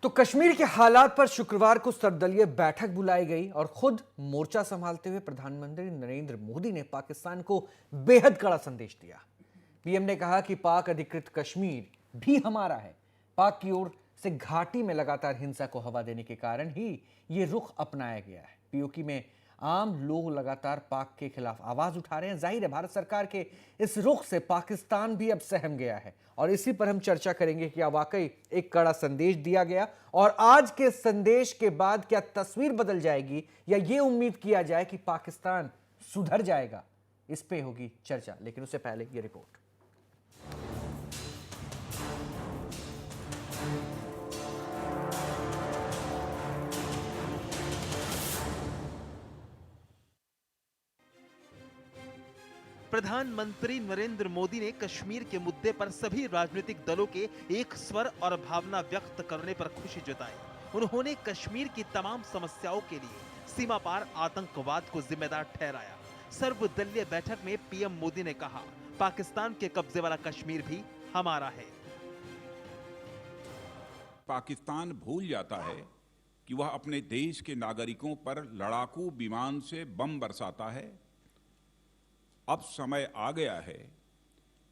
तो कश्मीर के हालात पर शुक्रवार को सर्वदलीय बैठक बुलाई गई और खुद मोर्चा संभालते हुए प्रधानमंत्री नरेंद्र मोदी ने पाकिस्तान को बेहद कड़ा संदेश दिया। पीएम ने कहा कि पाक अधिकृत कश्मीर भी हमारा है। पाक की ओर से घाटी में लगातार हिंसा को हवा देने के कारण ही ये रुख अपनाया गया है। पीओके में आम लोग लगातार पाक के खिलाफ आवाज उठा रहे हैं। जाहिर है भारत सरकार के इस रुख से पाकिस्तान भी अब सहम गया है और इसी पर हम चर्चा करेंगे कि क्या वाकई एक कड़ा संदेश दिया गया और आज के संदेश के बाद क्या तस्वीर बदल जाएगी या ये उम्मीद किया जाए कि पाकिस्तान सुधर जाएगा। इस पे होगी चर्चा, लेकिन उससे पहले ये रिपोर्ट। प्रधानमंत्री नरेंद्र मोदी ने कश्मीर के मुद्दे पर सभी राजनीतिक दलों के एक स्वर और भावना व्यक्त करने पर खुशी जताई। उन्होंने कश्मीर की तमाम समस्याओं के लिए सीमा पार आतंकवाद को जिम्मेदार ठहराया। सर्वदलीय बैठक में पीएम मोदी ने कहा, पाकिस्तान के कब्जे वाला कश्मीर भी हमारा है। पाकिस्तान भूल जाता है कि वह अपने देश के नागरिकों पर लड़ाकू विमान से बम बरसाता है। अब समय आ गया है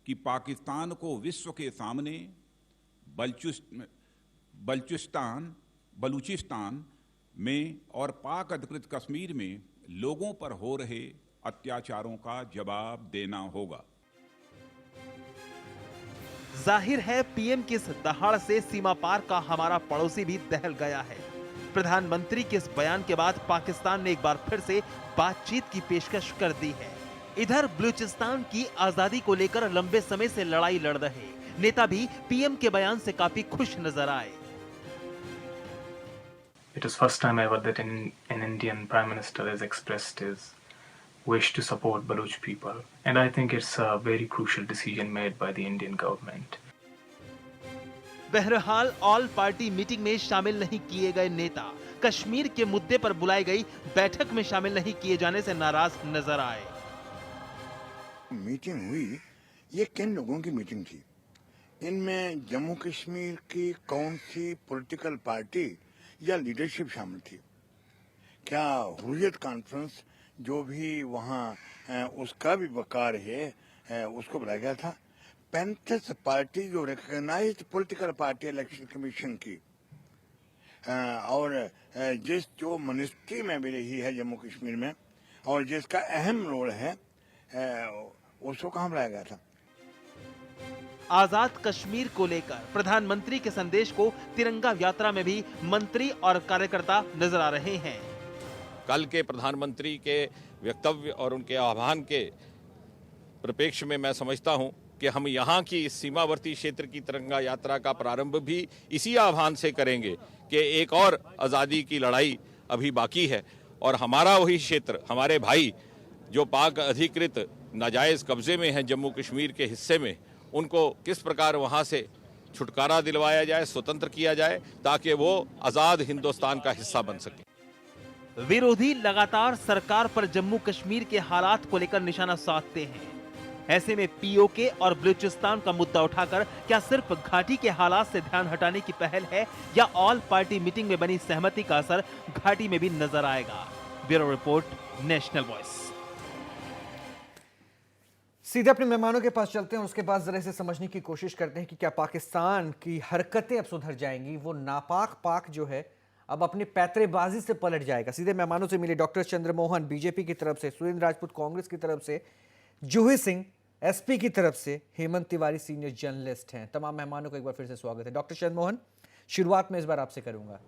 कि पाकिस्तान को विश्व के सामने बलूचिस्तान में और पाक अधिकृत कश्मीर में लोगों पर हो रहे अत्याचारों का जवाब देना होगा। जाहिर है पीएम की इस दहाड़ से सीमा पार का हमारा पड़ोसी भी दहल गया है। प्रधानमंत्री के इस बयान के बाद पाकिस्तान ने एक बार फिर से बातचीत की पेशकश कर दी है। इधर बलूचिस्तान की आजादी को लेकर लंबे समय से लड़ाई लड़ रहे नेता भी पीएम के बयान से काफी खुश नजर आए। It is first time ever that an Indian Prime Minister has expressed his wish to support Baluch people, and I think it's a very crucial decision made by the Indian government. बहरहाल all party meeting में शामिल नहीं किए गए नेता कश्मीर के मुद्दे पर बुलाई गई बैठक में शामिल नहीं किए जाने से नाराज नजर आए। मीटिंग हुई, ये किन लोगों की मीटिंग थी? इनमें जम्मू कश्मीर की कौन सी पॉलिटिकल पार्टी या लीडरशिप शामिल थी? क्या हुर्रियत कॉन्फ्रेंस जो भी वहाँ उसका भी वकार है उसको बुलाया गया था? 35 पार्टी जो recognised political party election commission की और जो मिनिस्ट्री में भी रही है जम्मू कश्मीर में और जिसका अहम रोल है उसको कहाँ बुलाया गया था? आजाद कश्मीर को लेकर प्रधानमंत्री के संदेश को तिरंगा यात्रा में भी मंत्री और कार्यकर्ता नजर आ रहे हैं। कल के प्रधानमंत्री के वक्तव्य और उनके आह्वान के परिप्रेक्ष्य में मैं समझता हूं कि हम यहाँ की इस सीमावर्ती क्षेत्र की तिरंगा यात्रा का प्रारंभ भी इसी आह्वान से करेंगे कि एक और आज़ादी की लड़ाई अभी बाकी है और हमारा वही क्षेत्र, हमारे भाई जो पाक अधिकृत नाजायज कब्जे में हैं जम्मू कश्मीर के हिस्से में, उनको किस प्रकार वहां से छुटकारा दिलवाया जाए, स्वतंत्र किया जाए ताकि वो आजाद हिंदुस्तान का हिस्सा बन सके। विरोधी लगातार सरकार पर जम्मू कश्मीर के हालात को लेकर निशाना साधते हैं। ऐसे में पीओके और बलूचिस्तान का मुद्दा उठाकर क्या सिर्फ घाटी के हालात से ध्यान हटाने की पहल है या ऑल पार्टी मीटिंग में बनी सहमति का असर घाटी में भी नजर आएगा? Bureau report, national voice. सीधे अपने मेहमानों के पास चलते हैं और उसके बाद जरा से समझने की कोशिश करते हैं कि क्या पाकिस्तान की हरकतें अब सुधर जाएंगी, वो नापाक पाक जो है अब अपनी पैतरेबाजी से पलट जाएगा। सीधे मेहमानों से मिले डॉक्टर चंद्रमोहन बीजेपी की तरफ से, सुरेंद्र राजपूत कांग्रेस की तरफ से, जूही सिंह एसपी की तरफ से, हेमंत तिवारी सीनियर जर्नलिस्ट हैं। तमाम मेहमानों का एक बार फिर से स्वागत है। डॉक्टर चंद्रमोहन, शुरुआत में इस बार आपसे करूंगा।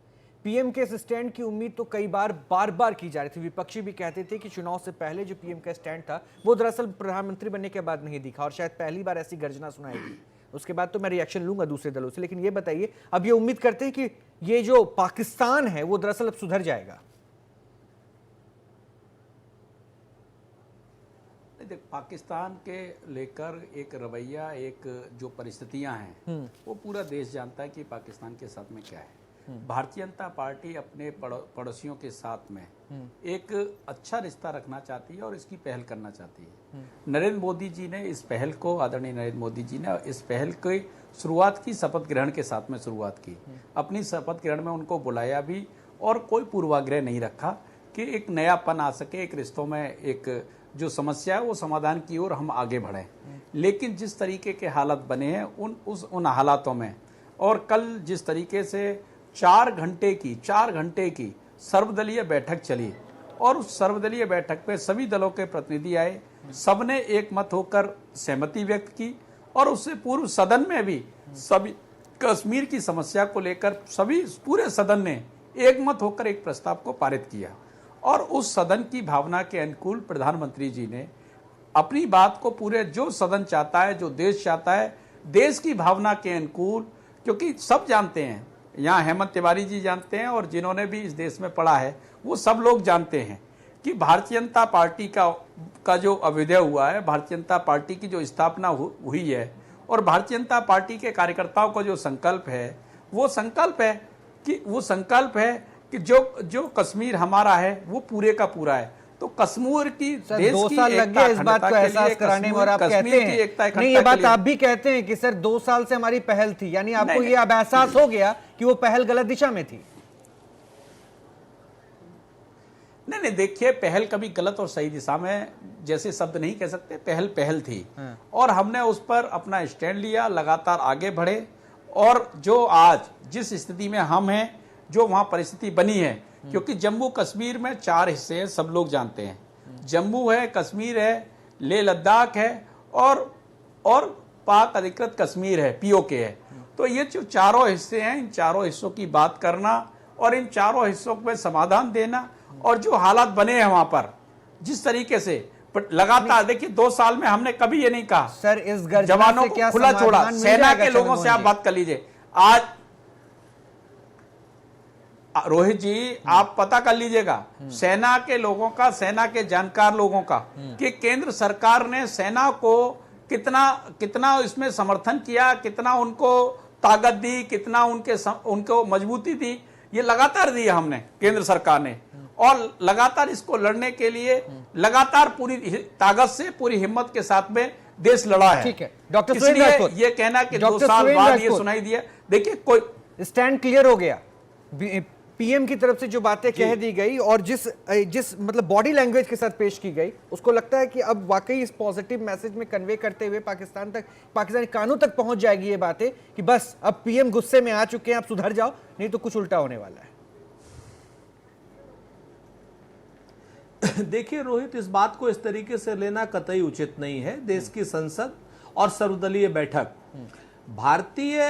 पीएम के इस स्टैंड की उम्मीद तो कई बार बार की जा रही थी। विपक्षी भी कहते थे कि चुनाव से पहले जो पीएम का स्टैंड था वो दरअसल प्रधानमंत्री बनने के बाद नहीं दिखा और शायद पहली बार ऐसी गर्जना सुनाएगी। उसके बाद तो मैं रिएक्शन लूंगा दूसरे दलों से, लेकिन ये बताइए, अब ये उम्मीद करते हैं कि ये जो पाकिस्तान है वो दरअसल अब सुधर जाएगा? देख, पाकिस्तान के लेकर एक रवैया, एक जो परिस्थितियां हैं वो पूरा देश जानता है कि पाकिस्तान के साथ में क्या है। भारतीय जनता पार्टी अपने पड़ोसियों के साथ में एक अच्छा रिश्ता रखना चाहती है और इसकी पहल करना चाहती है। नरेंद्र मोदी जी ने इस पहल को, आदरणीय नरेंद्र मोदी जी ने इस पहल की शुरुआत की शपथ ग्रहण के साथ में शुरुआत की। अपनी शपथ ग्रहण में उनको बुलाया भी और कोई पूर्वाग्रह नहीं रखा कि एक नयापन आ सके, एक रिश्तों में एक जो समस्या है वो समाधान की ओर हम आगे बढ़ें। लेकिन जिस तरीके के हालात बने हैं उन हालातों में, और कल जिस तरीके से 4 घंटे की सर्वदलीय बैठक चली और उस सर्वदलीय बैठक पे सभी दलों के प्रतिनिधि आए, सबने एक मत होकर सहमति व्यक्त की और उससे पूर्व सदन में भी सभी कश्मीर की समस्या को लेकर सभी पूरे सदन ने एक मत होकर एक प्रस्ताव को पारित किया। और उस सदन की भावना के अनुकूल प्रधानमंत्री जी ने अपनी बात को पूरे जो सदन चाहता है, जो देश चाहता है, देश की भावना के अनुकूल, क्योंकि सब जानते हैं, यहाँ हेमंत तिवारी जी जानते हैं और जिन्होंने भी इस देश में पढ़ा है वो सब लोग जानते हैं कि भारतीय जनता पार्टी का जो अभ्युदय हुआ है, भारतीय जनता पार्टी की जो स्थापना हुई है और भारतीय जनता पार्टी के कार्यकर्ताओं का जो संकल्प है वो संकल्प है कि जो कश्मीर हमारा है वो पूरे का पूरा है। तो कश्मीर की देश 2 की साल लग गए इस बात को एहसास कराने में और आप कहते हैं नहीं, ये बात आप भी कहते हैं कि सर 2 साल से हमारी पहल थी, यानी आपको ये अब एहसास हो गया कि वो पहल गलत दिशा में थी। नहीं, देखिए, पहल कभी गलत और सही दिशा में जैसे शब्द नहीं कह सकते। पहल थी और हमने उस पर अपना स्टैंड लिया, लगातार आगे बढ़े और जो आज जिस स्थिति में हम हैं, जो वहां परिस्थिति बनी है, क्योंकि जम्मू कश्मीर में 4 हिस्से हैं, सब लोग जानते हैं। जम्मू है, कश्मीर है, लेह लद्दाख है और पाक अधिकृत कश्मीर है, पीओके है। तो ये जो चारों हिस्से हैं, इन चारों हिस्सों की बात करना और इन चारों हिस्सों में समाधान देना और जो हालात बने हैं वहां पर जिस तरीके से लगातार, देखिए 2 साल में हमने कभी ये नहीं कहा सर इस जवानों को खुला छोड़ा। सेना के लोगों से आप बात कर लीजिए। आज रोहित जी आप पता कर लीजिएगा सेना के लोगों का, सेना के जानकार लोगों का, कि केंद्र सरकार ने सेना को कितना इसमें समर्थन किया, कितना उनको ताकत दी, कितना उनको मजबूती दी। ये लगातार दी हमने, केंद्र सरकार ने, और लगातार इसको लड़ने के लिए लगातार पूरी ताकत से, पूरी हिम्मत के साथ में देश लड़ा है। ठीक है डॉक्टर, इसलिए ये कहना कि 2 साल बाद ये सुनाई दिया, देखिए कोई स्टैंड क्लियर हो गया। पीएम की तरफ से जो बातें कह दी गई और जिस मतलब बॉडी लैंग्वेज के साथ पेश की गई, उसको लगता है कि अब वाकई इस पॉजिटिव मैसेज में कन्वे करते हुए पाकिस्तानी कानून तक पहुंच जाएगी ये बातें कि बस अब पीएम गुस्से में आ चुके हैं, आप सुधर जाओ, नहीं तो कुछ उल्टा होने वाला है। देखिए रोहित, इस बात को इस तरीके से लेना कतई उचित नहीं है। देश की संसद और सर्वदलीय बैठक भारतीय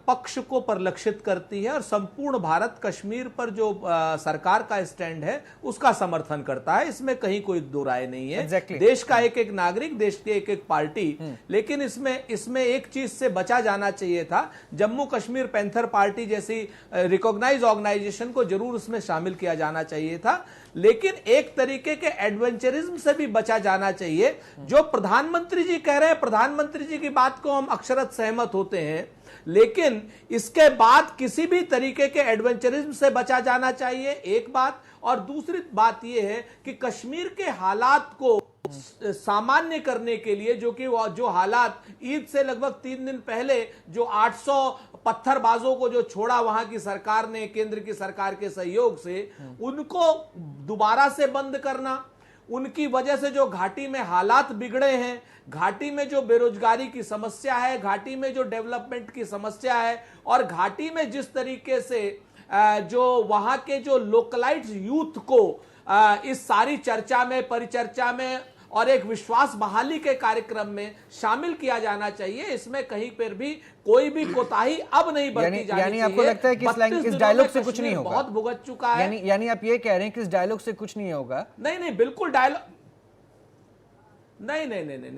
पक्ष को परिलक्षित करती है और संपूर्ण भारत कश्मीर पर जो सरकार का स्टैंड है उसका समर्थन करता है। इसमें कहीं कोई दो राय नहीं है। Exactly. देश का एक नागरिक, देश की एक पार्टी, लेकिन इसमें एक चीज से बचा जाना चाहिए था। जम्मू कश्मीर पैंथर पार्टी जैसी रिकॉग्नाइज ऑर्गेनाइजेशन को जरूर उसमें शामिल किया जाना चाहिए था, लेकिन एक तरीके के एडवेंचरिज्म से भी बचा जाना चाहिए। जो प्रधानमंत्री जी कह रहे हैं, प्रधानमंत्री जी की बात को हम अक्षरशः सहमत होते हैं, लेकिन इसके बाद किसी भी तरीके के एडवेंचरिज्म से बचा जाना चाहिए, एक बात। और दूसरी बात यह है कि कश्मीर के हालात को सामान्य करने के लिए, जो हालात ईद से लगभग 3 दिन पहले जो 800 पत्थरबाजों को जो छोड़ा वहां की सरकार ने, केंद्र की सरकार के सहयोग से, उनको दोबारा से बंद करना, उनकी वजह से जो घाटी में हालात बिगड़े हैं, घाटी में जो बेरोजगारी की समस्या है, घाटी में जो डेवलपमेंट की समस्या है, और घाटी में जिस तरीके से जो वहां के जो लोकलाइट यूथ को इस सारी चर्चा में, परिचर्चा में और एक विश्वास बहाली के कार्यक्रम में शामिल किया जाना चाहिए। इसमें कहीं पर भी कोई भी कोताही अब नहीं बरती जानी चाहिए। यानी आपको लगता है कि इस डायलॉग से कुछ नहीं होगा? बहुत भुगत चुका है। यानी आप ये कह रहे हैं कि इस डायलॉग से कुछ नहीं होगा? नहीं, बिल्कुल डायलॉग नहीं,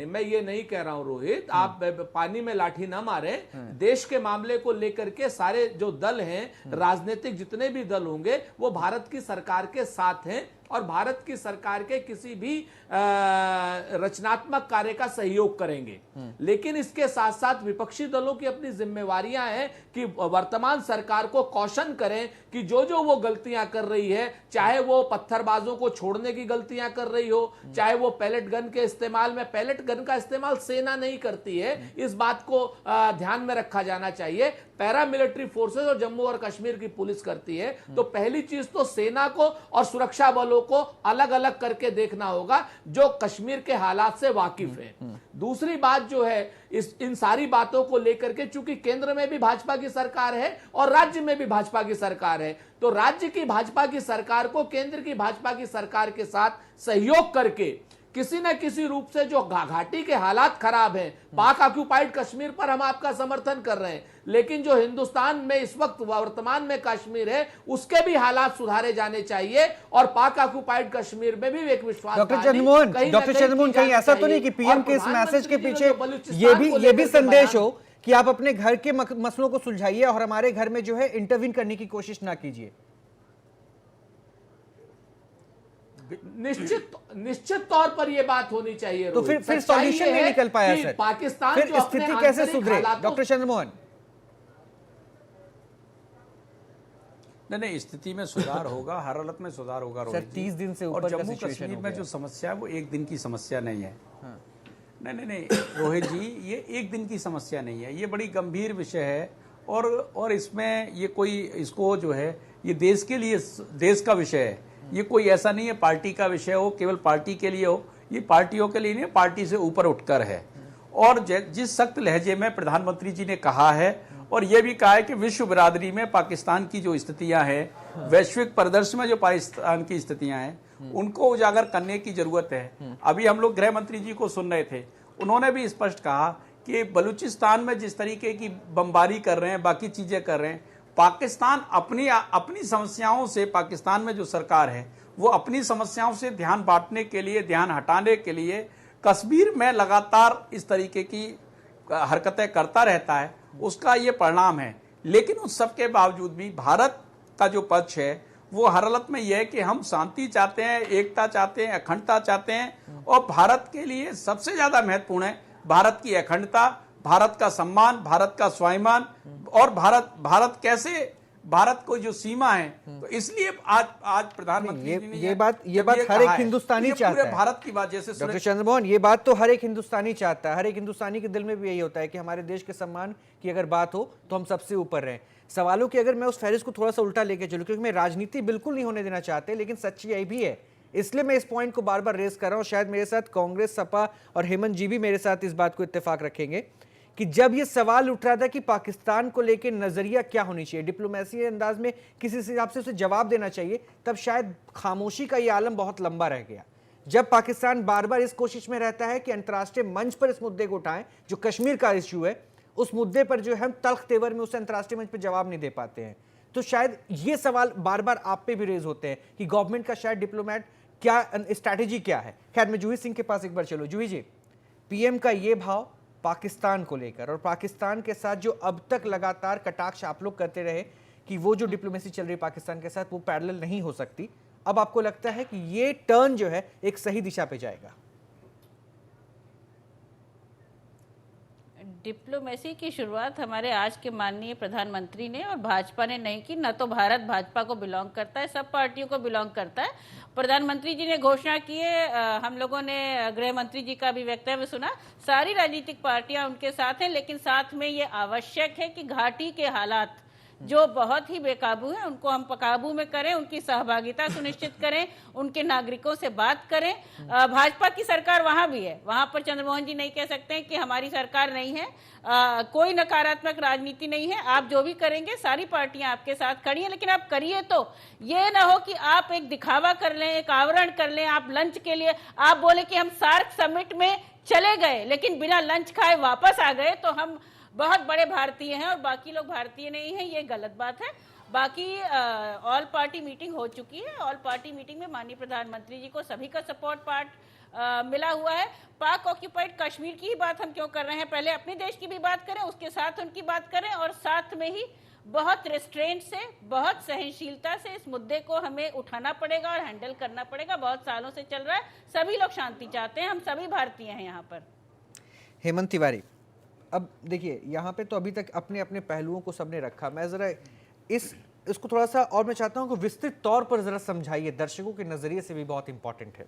मैं ये नहीं कह रहा हूं रोहित, आप पानी में लाठी ना मारे। देश के मामले को लेकर के सारे जो दल हैं, राजनीतिक जितने भी दल होंगे, वो भारत की सरकार के साथ हैं। और भारत की सरकार के किसी भी रचनात्मक कार्य का सहयोग करेंगे। लेकिन इसके साथ साथ विपक्षी दलों की अपनी जिम्मेवारियां हैं कि वर्तमान सरकार को कौशन करें कि जो जो वो गलतियां कर रही है, चाहे वो पत्थरबाजों को छोड़ने की गलतियां कर रही हो, चाहे वो पैलेट गन के इस्तेमाल में, पैलेट गन का इस्तेमाल सेना नहीं करती है, इस बात को ध्यान में रखा जाना चाहिए। पैरामिलिट्री फोर्सेस और जम्मू और कश्मीर की पुलिस करती है। तो पहली चीज तो सेना को और सुरक्षा बलों को अलग अलग करके देखना होगा जो कश्मीर के हालात से वाकिफ है। दूसरी बात जो है, इन सारी बातों को लेकर के, चूंकि केंद्र में भी भाजपा की सरकार है और राज्य में भी भाजपा की सरकार है, तो राज्य की भाजपा की सरकार को केंद्र की भाजपा की सरकार के साथ सहयोग करके किसी न किसी रूप से जो घाटी के हालात खराब हैं, पाक ऑक्युपाइड कश्मीर पर हम आपका समर्थन कर रहे हैं, लेकिन जो हिंदुस्तान में इस वक्त वर्तमान में कश्मीर है उसके भी हालात सुधारे जाने चाहिए और पाक ऑक्युपाइड कश्मीर में भी एक विश्वास। डॉक्टर चंद्रमोहन, कहीं ऐसा तो नहीं कि पीएम के इस मैसेज के पीछे ये भी संदेश हो कि आप अपने घर के मसलों को सुलझाइए और हमारे घर में जो है इंटरवीन करने की कोशिश ना कीजिए? निश्चित तौर पर यह बात होनी चाहिए। तो फिर सॉल्यूशन नहीं निकल पाया सर। पाकिस्तान फिर स्थिति कैसे सुधरे डॉक्टर चंद्रमोहन? नहीं, स्थिति में सुधार होगा, हर हालत में सुधार होगा सर। 30 दिन से ऊपर और जम्मू कश्मीर में जो समस्या है वो एक दिन की समस्या नहीं है। नहीं रोहित जी, ये एक दिन की समस्या नहीं है, ये बड़ी गंभीर विषय है। और इसमें ये कोई, इसको जो है ये देश के लिए, देश का विषय है, ये कोई ऐसा नहीं है पार्टी का विषय हो, केवल पार्टी के लिए हो, ये पार्टियों के लिए नहीं, पार्टी से ऊपर उठकर है। और जिस सख्त लहजे में प्रधानमंत्री जी ने कहा है और यह भी कहा है कि विश्व बिरादरी में पाकिस्तान की जो स्थितियां हैं, वैश्विक परिदृश्य में जो पाकिस्तान की स्थितियां हैं, उनको उजागर करने की जरूरत है। अभी हम लोग गृह मंत्री जी को सुन रहे थे, उन्होंने भी स्पष्ट कहा कि बलूचिस्तान में जिस तरीके की बमबारी कर रहे हैं, बाकी चीजें कर रहे हैं, पाकिस्तान अपनी समस्याओं से, पाकिस्तान में जो सरकार है वो अपनी समस्याओं से ध्यान बांटने के लिए, ध्यान हटाने के लिए कश्मीर में लगातार इस तरीके की हरकतें करता रहता है, उसका ये परिणाम है। लेकिन उस सब के बावजूद भी भारत का जो पक्ष है वो हर हालत में यह है कि हम शांति चाहते हैं, एकता चाहते हैं, अखंडता चाहते हैं। और भारत के लिए सबसे ज्यादा महत्वपूर्ण है भारत की अखंडता, भारत का सम्मान, भारत का स्वाभिमान और भारत कैसे, भारत को जो सीमा है। तो इसलिए आज प्रधानमंत्री जी ने ये बात हर एक हिंदुस्तानी चाहता है। भारत की बात, जैसे डॉक्टर चंद्रमोहन, ये बात तो हर एक हिंदुस्तानी चाहता है। हर एक हिंदुस्तानी के दिल में भी यही होता है कि हमारे देश के सम्मान की अगर बात हो तो हम सबसे ऊपर रहें। सवालों की अगर मैं उस फहरिस्त को थोड़ा सा उल्टा लेके चलूं, क्योंकि मैं राजनीति बिल्कुल नहीं होने देना चाहते, लेकिन सच्चाई भी है, इसलिए मैं इस पॉइंट को बार बार रेस कर रहा हूं। शायद मेरे साथ कांग्रेस, सपा और हेमंत जी भी मेरे साथ इस बात को इत्तेफाक रखेंगे कि जब ये सवाल उठ रहा था कि पाकिस्तान को लेकर नजरिया क्या होनी चाहिए, डिप्लोमेसी अंदाज में किसी हिसाब से उसे जवाब देना चाहिए, तब शायद खामोशी का ये आलम बहुत लंबा रह गया। जब पाकिस्तान बार बार इस कोशिश में रहता है कि अंतर्राष्ट्रीय मंच पर इस मुद्दे को उठाएं, जो कश्मीर का इश्यू है, उस मुद्दे पर जो हम तल्ख तेवर में उसे अंतर्राष्ट्रीय मंच पर जवाब नहीं दे पाते हैं, तो शायद ये सवाल बार बार आप पे भी रेज होते हैं कि गवर्नमेंट का शायद डिप्लोमेट क्या स्ट्रैटेजी क्या है। खैर, मैं जूही सिंह के पास एक बार चलो। जूही जी, पीएम का ये भाव पाकिस्तान को लेकर और पाकिस्तान के साथ जो अब तक लगातार कटाक्ष आप लोग करते रहे कि वो जो डिप्लोमेसी चल रही है पाकिस्तान के साथ वो पैरेलल नहीं हो सकती, अब आपको लगता है कि ये टर्न जो है एक सही दिशा पे जाएगा? डिप्लोमेसी की शुरुआत हमारे आज के माननीय प्रधानमंत्री ने और भाजपा ने नहीं की। न तो भारत भाजपा को बिलोंग करता है, सब पार्टियों को बिलोंग करता है। प्रधानमंत्री जी ने घोषणा की है, हम लोगों ने गृह मंत्री जी का भी वक्तव्य सुना, सारी राजनीतिक पार्टियां उनके साथ हैं, लेकिन साथ में ये आवश्यक है कि घाटी के हालात जो बहुत ही बेकाबू है उनको हम काबू में करें, उनकी सहभागिता सुनिश्चित करें, उनके नागरिकों से बात करें। भाजपा की सरकार वहां भी है, वहां पर चंद्रमोहन जी नहीं कह सकते हैं कि हमारी सरकार नहीं है। कोई नकारात्मक राजनीति नहीं है, आप जो भी करेंगे सारी पार्टियां आपके साथ खड़ी हैं, लेकिन आप करिए तो ये ना हो कि आप एक दिखावा कर लें, एक आवरण कर लें। आप लंच के लिए आप बोले कि हम सार्क समिट में चले गए लेकिन बिना लंच खाए वापस आ गए तो हम बहुत बड़े भारतीय हैं और बाकी लोग भारतीय नहीं हैं, ये गलत बात है। बाकी ऑल पार्टी मीटिंग हो चुकी है। ऑल पार्टी मीटिंग में माननीय प्रधानमंत्री जी को सभी का सपोर्ट पार्ट मिला हुआ है। पाक ऑक्यूपाइड कश्मीर की ही बात हम क्यों कर रहे हैं, पहले अपने देश की भी बात करें, उसके साथ उनकी बात करें और साथ में ही बहुत रिस्ट्रेंट से, बहुत सहनशीलता से इस मुद्दे को हमें उठाना पड़ेगा और हैंडल करना पड़ेगा। बहुत सालों से चल रहा है, सभी लोग शांति चाहते हैं, हम सभी भारतीय हैं यहाँ पर। हेमंत तिवारी, अब देखिए यहाँ पे तो अभी तक अपने अपने पहलुओं को सबने रखा, मैं ज़रा इसको थोड़ा सा और मैं चाहता हूँ कि विस्तृत तौर पर ज़रा समझाइए, दर्शकों के नज़रिए से भी बहुत इंपॉर्टेंट है।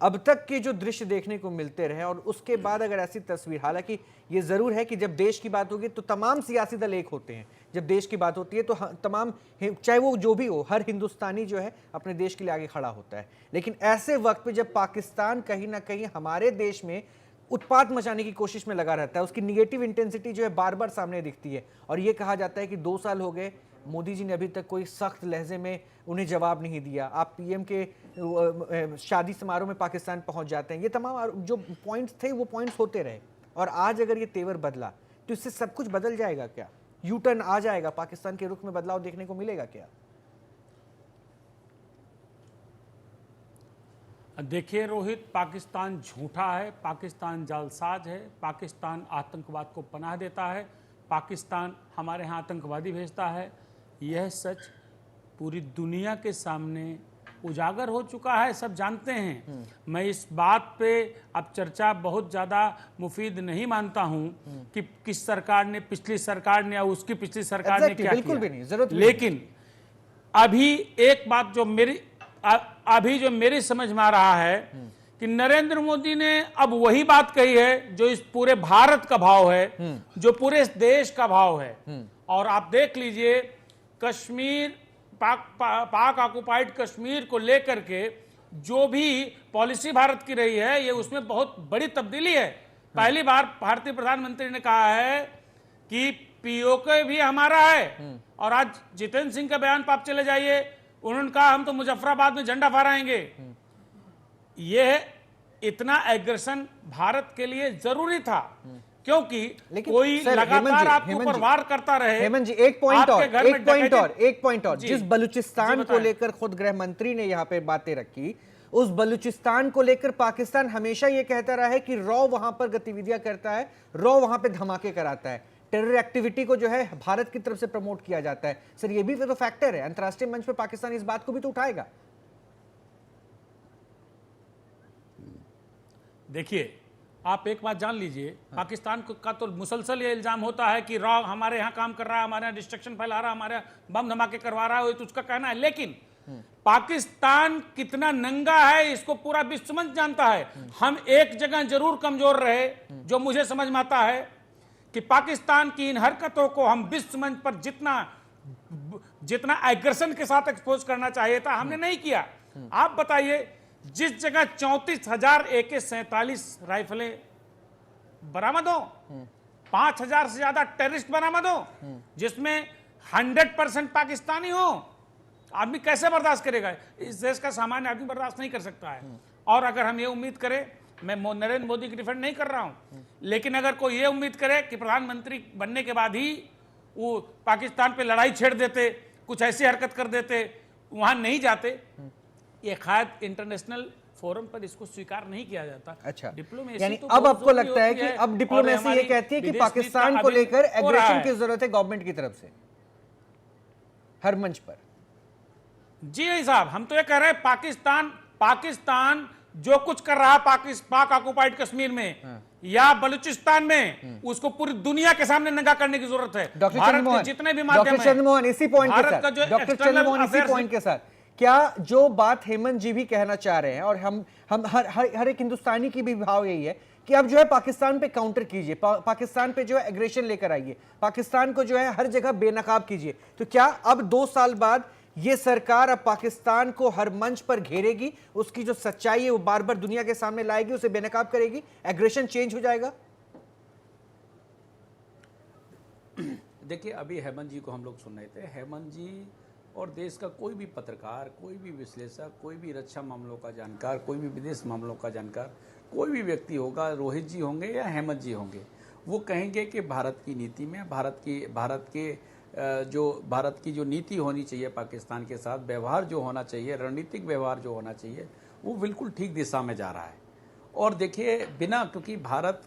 अब तक के जो दृश्य देखने को मिलते रहे और उसके बाद अगर ऐसी तस्वीर, हालांकि ये ज़रूर है कि जब देश की बात होगी तो तमाम सियासी दल एक होते हैं, जब देश की बात होती है तो तमाम, चाहे वो जो भी हो, हर हिंदुस्तानी जो है अपने देश के लिए आगे खड़ा होता है। लेकिन ऐसे वक्त पे जब पाकिस्तान कहीं ना कहीं हमारे देश में उत्पात मचाने की कोशिश में लगा रहता है, उसकी निगेटिव इंटेंसिटी जो है बार बार सामने दिखती है और ये कहा जाता है कि 2 साल हो गए, मोदी जी ने अभी तक कोई सख्त लहजे में उन्हें जवाब नहीं दिया। आप पीएम के शादी समारोह में पाकिस्तान पहुंच जाते हैं, ये तमाम जो पॉइंट्स थे वो पॉइंट्स होते रहे और आज अगर ये तेवर बदला तो इससे सब कुछ बदल जाएगा क्या? यू टर्न आ जाएगा, पाकिस्तान के रुख में बदलाव देखने को मिलेगा क्या? देखिए रोहित, पाकिस्तान झूठा है, पाकिस्तान जालसाज है, पाकिस्तान आतंकवाद को पनाह देता है, पाकिस्तान हमारे यहाँ आतंकवादी भेजता है। यह सच पूरी दुनिया के सामने उजागर हो चुका है, सब जानते हैं। मैं इस बात पे अब चर्चा बहुत ज़्यादा मुफीद नहीं मानता हूं कि किस सरकार ने, पिछली सरकार ने या उसकी पिछली सरकार ने क्या बिल्कुल किया। भी नहीं, जरूरत लेकिन अभी एक बात जो मेरी समझ में आ रहा है कि नरेंद्र मोदी ने अब वही बात कही है जो इस पूरे भारत का भाव है, जो पूरे इस देश का भाव है। और आप देख लीजिए, कश्मीर, पाक ऑक्युपाइड कश्मीर को लेकर के जो भी पॉलिसी भारत की रही है, ये उसमें बहुत बड़ी तब्दीली है। पहली बार भारतीय प्रधानमंत्री ने कहा है कि पीओके भी हमारा है। और आज जितेंद्र सिंह का बयान पर आप चले जाइए, उन्होंने कहा हम तो मुजफ्फराबाद में झंडा फहराएंगे। यह इतना एग्रेशन भारत के लिए जरूरी था, क्योंकि कोई लगातार आपके ऊपर वार करता रहे। हेमंत जी, एक पॉइंट और, जिस बलूचिस्तान को लेकर खुद गृह मंत्री ने यहाँ पे बातें रखी, उस बलूचिस्तान को लेकर पाकिस्तान हमेशा ये कहता रहा है कि रॉ वहां पर गतिविधियां करता है, रॉ वहां पे धमाके कराता है, टेरर एक्टिविटी को जो है भारत की तरफ से प्रमोट किया जाता है। सर, ये भी तो फैक्टर है, अंतर्राष्ट्रीय मंच पर पाकिस्तान इस बात को भी तो उठाएगा। देखिए, आप एक बात जान लीजिए, पाकिस्तान का तो मुसलसल ये इल्जाम होता है कि रॉ हमारे यहाँ काम कर रहा है, हमारे यहाँ डिस्ट्रक्शन फैला रहा है, हमारे यहाँ बम धमाके करवा रहा है, तो उसका कहना है। लेकिन पाकिस्तान कितना नंगा है इसको पूरा विश्व मंच जानता है। हम एक जगह जरूर कमजोर रहे, जो मुझे समझ में आता है कि पाकिस्तान की इन हरकतों को हम विश्व मंच पर जितना एग्रेशन के साथ एक्सपोज करना चाहिए था, हमने नहीं किया। आप बताइए, जिस जगह 34,000 AK-47 राइफलें बरामद हो, 5,000 से ज्यादा टेररिस्ट बरामद हो, जिसमें 100% पाकिस्तानी हो, आदमी कैसे बर्दाश्त करेगा? इस देश का सामान्य आदमी बर्दाश्त नहीं कर सकता है। और अगर हम ये उम्मीद करें, मैं नरेंद्र मोदी की डिफेंड नहीं कर रहा हूं, लेकिन अगर कोई ये उम्मीद करे कि प्रधानमंत्री बनने के बाद ही वो पाकिस्तान पे लड़ाई छेड़ देते, कुछ ऐसी हरकत कर देते, वहां नहीं जाते, ये शायद इंटरनेशनल फोरम पर इसको स्वीकार नहीं किया जाता। अच्छा, डिप्लोमेसी यानी तो अब बहुत आपको जरूरी लगता है होती कि है, अब डिप्लोमेसी ये कहती है कि पाकिस्तान को लेकर एग्रेशन की जरूरत है गवर्नमेंट की तरफ से हर मंच पर। जी साहब, हम तो ये कह रहे हैं, पाकिस्तान जो कुछ कर रहा है पाक ऑक्युपाइड कश्मीर में या बलूचिस्तान में, उसको पूरी दुनिया के सामने नंगा करने की जरूरत है। भारत के जितने भी माध्यम डॉक्टर चंद्रमोहन इसी पॉइंट के साथ क्या जो बात हेमंत जी भी कहना चाह रहे हैं और हम हर एक हिंदुस्तानी की भी भाव यही है कि अब जो है पाकिस्तान पे काउंटर कीजिए, पाकिस्तान पे जो है एग्रेशन लेकर आइए, पाकिस्तान को जो है हर जगह बेनकाब कीजिए। तो क्या अब 2 साल बाद ये सरकार अब पाकिस्तान को हर मंच पर घेरेगी, उसकी जो सच्चाई है वो बार बार दुनिया के सामने लाएगी, उसे बेनकाब करेगी, एग्रेशन चेंज हो जाएगा? देखिए, अभी हेमंत जी को हम लोग सुन रहे थे। हेमंत जी और देश का कोई भी पत्रकार, कोई भी विश्लेषक, कोई भी रक्षा मामलों का जानकार, कोई भी विदेश मामलों का जानकार, कोई भी व्यक्ति होगा, रोहित जी होंगे या हेमंत जी होंगे, वो कहेंगे कि भारत की नीति में भारत की जो नीति होनी चाहिए पाकिस्तान के साथ, व्यवहार जो होना चाहिए, रणनीतिक व्यवहार जो होना चाहिए, वो बिल्कुल ठीक दिशा में जा रहा है। और देखिए, क्योंकि भारत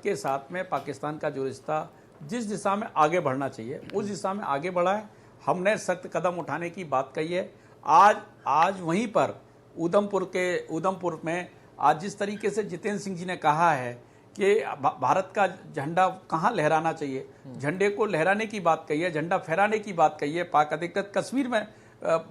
के साथ में पाकिस्तान का जो रिश्ता जिस दिशा में आगे बढ़ना चाहिए उस दिशा में आगे बढ़ा है। हमने सख्त कदम उठाने की बात कही है। आज वहीं पर उधमपुर में आज जिस तरीके से जितेंद्र सिंह जी ने कहा है कि भारत का झंडा कहाँ लहराना चाहिए, झंडे को लहराने की बात कही है, झंडा फहराने की बात कही है, पाक अधिकृत कश्मीर में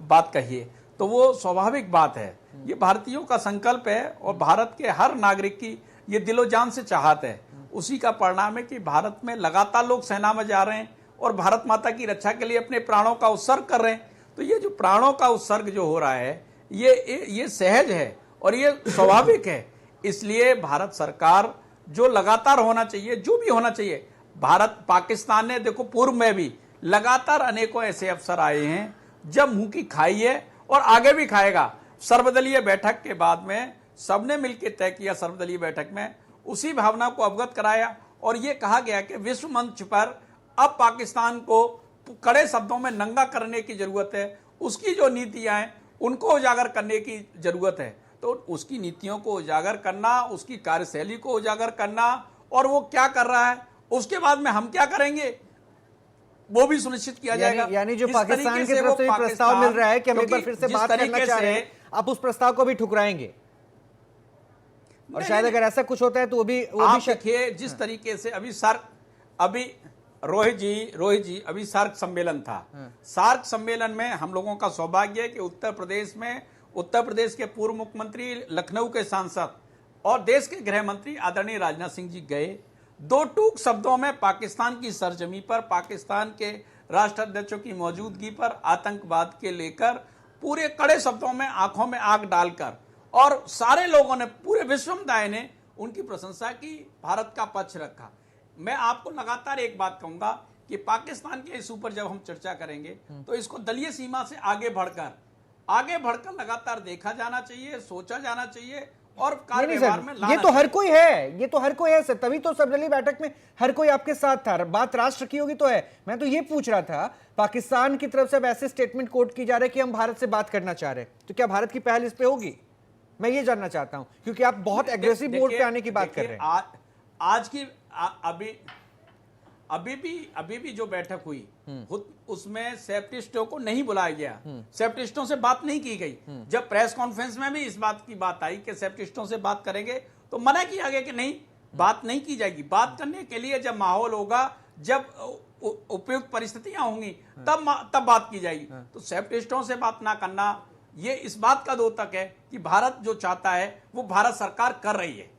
बात कही है, तो वो स्वाभाविक बात है। ये भारतीयों का संकल्प है और भारत के हर नागरिक की ये दिलो जान से चाहत है। उसी का परिणाम है कि भारत में लगातार लोग सेना में जा रहे हैं और भारत माता की रक्षा के लिए अपने प्राणों का उत्सर्ग कर रहे हैं। तो ये जो प्राणों का उत्सर्ग जो हो रहा है ये सहज है और ये स्वाभाविक है। इसलिए भारत सरकार जो लगातार होना चाहिए, जो भी होना चाहिए, पाकिस्तान ने देखो पूर्व में भी लगातार अनेकों ऐसे अवसर आए हैं जब मुंह की खाई है और आगे भी खाएगा। सर्वदलीय बैठक के बाद में सबने मिलकर तय किया, सर्वदलीय बैठक में उसी भावना को अवगत कराया और ये कहा गया कि विश्व मंच पर अब पाकिस्तान को कड़े शब्दों में नंगा करने की जरूरत है। उसकी जो नीतियां हैं उनको उजागर करने की जरूरत है। तो उसकी नीतियों को उजागर करना, उसकी कार्यशैली को उजागर करना और वो क्या कर रहा है उसके बाद में हम क्या करेंगे वो भी सुनिश्चित किया जाएगा। यानी जो पाकिस्तान की तरफ से प्रस्ताव मिल रहा है कि हम एक बार फिर से बात करना चाह रहे हैं, आप उस प्रस्ताव को भी ठुकराएंगे और शायद अगर ऐसा कुछ होता है तो वो भी देखिए जिस तरीके से अभी रोहित जी अभी सार्क सम्मेलन था। सार्क सम्मेलन में हम लोगों का सौभाग्य है कि उत्तर प्रदेश के पूर्व मुख्यमंत्री, लखनऊ के सांसद और देश के गृह मंत्री आदरणीय राजनाथ सिंह जी गए। दो टूक शब्दों में पाकिस्तान की सरजमी पर, पाकिस्तान के राष्ट्राध्यक्षों की मौजूदगी पर, आतंकवाद के लेकर पूरे कड़े शब्दों में आंखों में आग डालकर और सारे लोगों ने, पूरे विश्व समुदाय ने उनकी प्रशंसा की, भारत का पक्ष रखा। मैं आपको लगातार एक बात कहूंगा कि पाकिस्तान के इस ऊपर जब हम चर्चा करेंगे तो इसको दलीय सीमा से आगे बढ़कर लगातार देखा जाना चाहिए, सोचा जाना चाहिए और कार्यव्यवहार में लाना ये तो हर कोई है सर, तभी तो सर्वदलीय बैठक में हर कोई आपके साथ था। बात राष्ट्र की होगी तो है। मैं तो ये पूछ रहा था, पाकिस्तान की तरफ से अब ऐसे स्टेटमेंट कोट की जा रहे हैं कि हम भारत से बात करना चाह रहे हैं, तो क्या भारत की पहल इस पे होगी? मैं ये जानना चाहता हूं क्योंकि आप बहुत एग्रेसिव मोड पे आने की बात कर रहे हैं। आज की अभी भी जो बैठक हुई उसमें सेपरेटिस्टों को नहीं बुलाया गया, सेपरेटिस्टों से बात नहीं की गई। जब प्रेस कॉन्फ्रेंस में भी इस बात की बात आई कि सेपरेटिस्टों से बात करेंगे तो मना किया गया कि नहीं, बात नहीं की जाएगी। बात करने के लिए जब माहौल होगा, जब उपयुक्त परिस्थितियां होंगी तब बात की जाएगी। तो सेपरेटिस्टों से बात ना करना ये इस बात का द्योतक है कि भारत जो चाहता है वो भारत सरकार कर रही है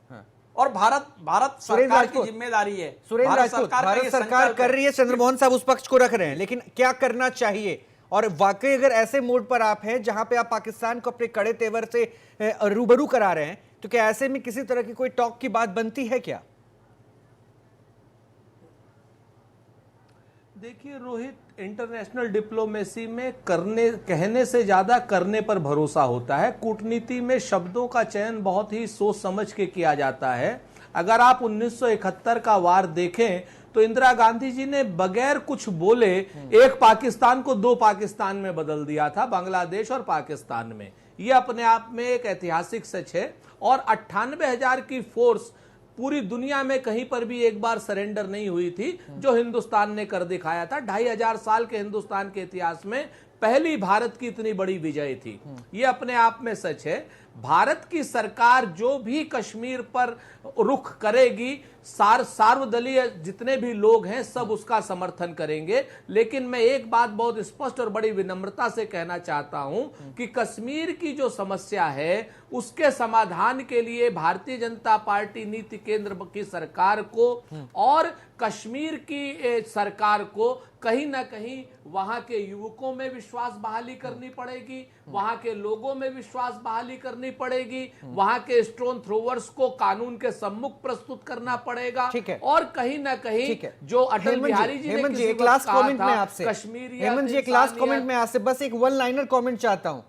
और भारत सरकार की जिम्मेदारी है। भारत सरकार कर रही है, चंद्रमोहन साहब उस पक्ष को रख रहे हैं, लेकिन क्या करना चाहिए? और वाकई अगर ऐसे मोड पर आप हैं जहां पे आप पाकिस्तान को अपने कड़े तेवर से रूबरू करा रहे हैं, तो क्या ऐसे में किसी तरह की कोई टॉक की बात बनती है क्या? देखिए रोहित, इंटरनेशनल डिप्लोमेसी में कहने से ज्यादा करने पर भरोसा होता है। कूटनीति में शब्दों का चयन बहुत ही सोच समझ के किया जाता है। अगर आप 1971 का वार देखें तो इंदिरा गांधी जी ने बगैर कुछ बोले एक पाकिस्तान को दो पाकिस्तान में बदल दिया था, बांग्लादेश और पाकिस्तान में। यह अपने आप में एक ऐतिहासिक सच है और 98,000 की फोर्स पूरी दुनिया में कहीं पर भी एक बार सरेंडर नहीं हुई थी जो हिंदुस्तान ने कर दिखाया था। 2500 साल के हिंदुस्तान के इतिहास में पहली भारत की इतनी बड़ी विजय थी। ये अपने आप में सच है। भारत की सरकार जो भी कश्मीर पर रुख करेगी, सार्वदलीय जितने भी लोग हैं सब उसका समर्थन करेंगे। लेकिन मैं एक बात बहुत स्पष्ट और बड़ी विनम्रता से कहना चाहता हूं कि कश्मीर की जो समस्या है उसके समाधान के लिए भारतीय जनता पार्टी नीति केंद्र की सरकार को और कश्मीर की सरकार को कहीं ना कहीं वहां के युवकों में विश्वास बहाली करनी पड़ेगी, वहां के लोगों में विश्वास बहाली करनी पड़ेगी, वहां के स्टोन थ्रोवर्स को कानून के सम्मुख प्रस्तुत करना पड़ेगा। और कहीं ना कहीं जो अटल बिहारी जी ने एक लास्ट कमेंट में आपसे, हेमंत जी एक लास्ट कमेंट में आपसे बस एक वन लाइनर कमेंट चाहता हूं।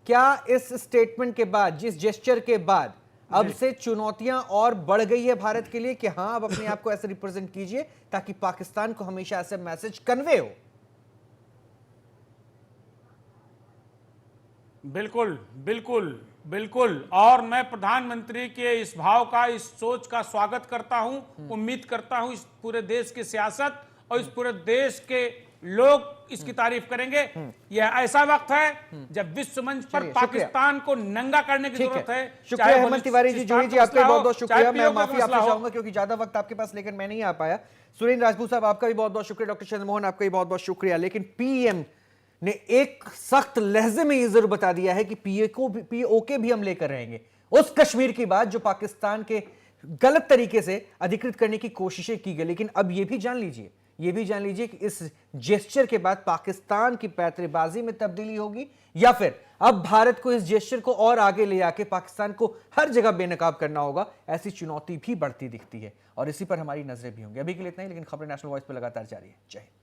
क्या इस स्टेटमेंट के बाद, जिस जेस्चर के बाद अब से चुनौतियां और बढ़ गई है भारत के लिए कि हां अब अपने आप को ऐसे रिप्रेजेंट कीजिए ताकि पाकिस्तान को हमेशा ऐसे मैसेज कन्वे हो? बिल्कुल बिल्कुल बिल्कुल। और मैं प्रधानमंत्री के इस भाव का, इस सोच का स्वागत करता हूं। उम्मीद करता हूं इस पूरे देश की सियासत और इस पूरे देश के लोग इसकी तारीफ करेंगे। यह ऐसा वक्त है जब विश्व मंच पर पाकिस्तान को नंगा करने की जरूरत है। शुक्रिया अहमद तिवारी जी, जोड़ी जी, आपका बहुत बहुत शुक्रिया। मैं माफी आपसे हो चाहूंगा क्योंकि ज्यादा वक्त आपके पास लेकर मैं नहीं आ पाया। सुरेंद्र राजपूत साहब, आपका भी बहुत बहुत शुक्रिया। डॉक्टर चंद्रमोहन, आपका भी बहुत बहुत शुक्रिया। लेकिन पीएम ने एक सख्त लहजे में ये जरूर बता दिया है कि पीओके भी हम लेकर रहेंगे। उस कश्मीर की बात जो पाकिस्तान के गलत तरीके से अधिकृत करने की कोशिशें की गई। लेकिन अब ये भी जान लीजिए कि इस जेस्चर के बाद पाकिस्तान की पैंतरेबाजी में तब्दीली होगी या फिर अब भारत को इस जेस्चर को और आगे ले आके पाकिस्तान को हर जगह बेनकाब करना होगा। ऐसी चुनौती भी बढ़ती दिखती है और इसी पर हमारी नजरें भी होंगी। अभी के लिए इतना ही, लेकिन खबरें नेशनल वॉइस पर लगातार जारी है। जय हिंद।